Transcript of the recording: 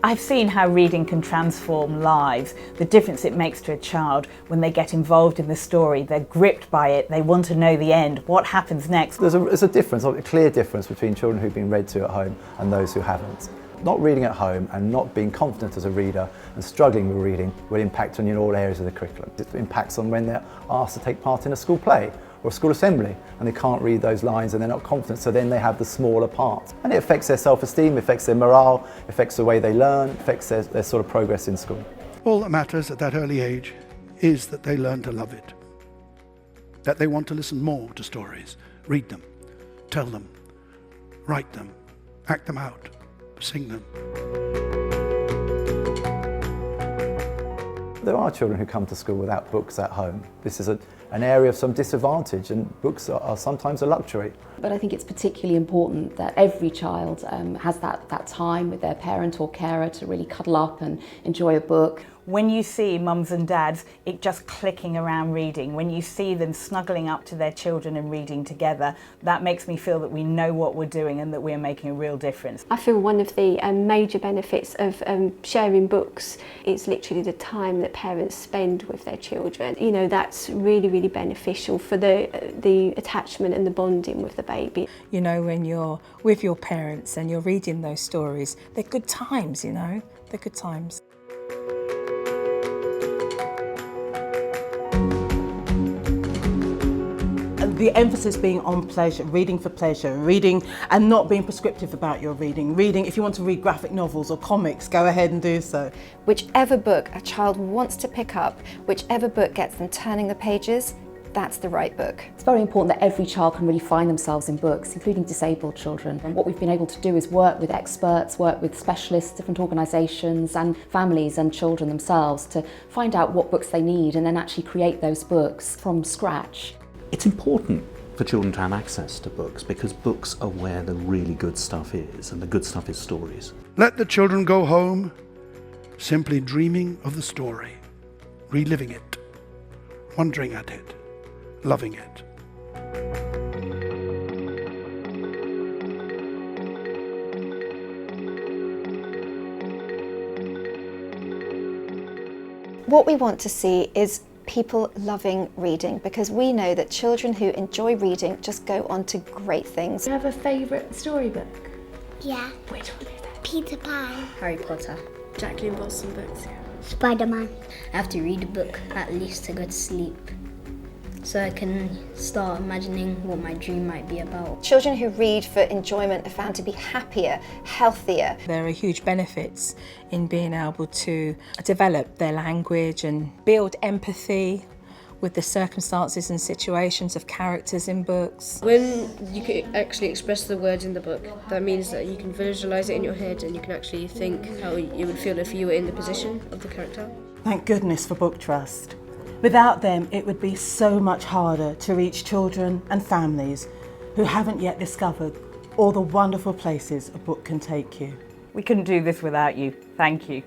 I've seen how reading can transform lives, the difference it makes to a child when they get involved in the story, they're gripped by it, they want to know the end, what happens next. There's a difference, a clear difference between children who've been read to at home and those who haven't. Not reading at home and not being confident as a reader and struggling with reading will impact on you in all areas of the curriculum. It impacts on when they're asked to take part in a school play or a school assembly and they can't read those lines and they're not confident, so then they have the smaller part. And it affects their self-esteem, affects their morale, affects the way they learn, affects their sort of progress in school. All that matters at that early age is that they learn to love it, that they want to listen more to stories, read them, tell them, write them, act them out, sing them. There are children who come to school without books at home. This is an area of some disadvantage, and books are sometimes a luxury. But I think it's particularly important that every child has that time with their parent or carer to really cuddle up and enjoy a book. When you see mums and dads it just clicking around reading, when you see them snuggling up to their children and reading together, that makes me feel that we know what we're doing and that we're making a real difference. I feel one of the major benefits of sharing books is literally the time that parents spend with their children. You know, that's really, really beneficial for the attachment and the bonding with the baby. You know, when you're with your parents and you're reading those stories, they're good times, you know, they're good times. The emphasis being on pleasure, reading for pleasure, reading and not being prescriptive about your reading. Reading, if you want to read graphic novels or comics, go ahead and do so. Whichever book a child wants to pick up, whichever book gets them turning the pages, that's the right book. It's very important that every child can really find themselves in books, including disabled children. And what we've been able to do is work with experts, work with specialists, different organisations and families and children themselves to find out what books they need and then actually create those books from scratch. It's important for children to have access to books because books are where the really good stuff is, and the good stuff is stories. Let the children go home simply dreaming of the story, reliving it, wondering at it, loving it. What we want to see is people loving reading, because we know that children who enjoy reading just go on to great things. Do you have a favourite storybook? Yeah. Which one is that? Peter Pan. Harry Potter. Jacqueline Boston books. Spider-Man. I have to read a book at least to go to sleep, so I can start imagining what my dream might be about. Children who read for enjoyment are found to be happier, healthier. There are huge benefits in being able to develop their language and build empathy with the circumstances and situations of characters in books. When you can actually express the words in the book, that means that you can visualise it in your head and you can actually think how you would feel if you were in the position of the character. Thank goodness for BookTrust. Without them, it would be so much harder to reach children and families who haven't yet discovered all the wonderful places a book can take you. We couldn't do this without you. Thank you.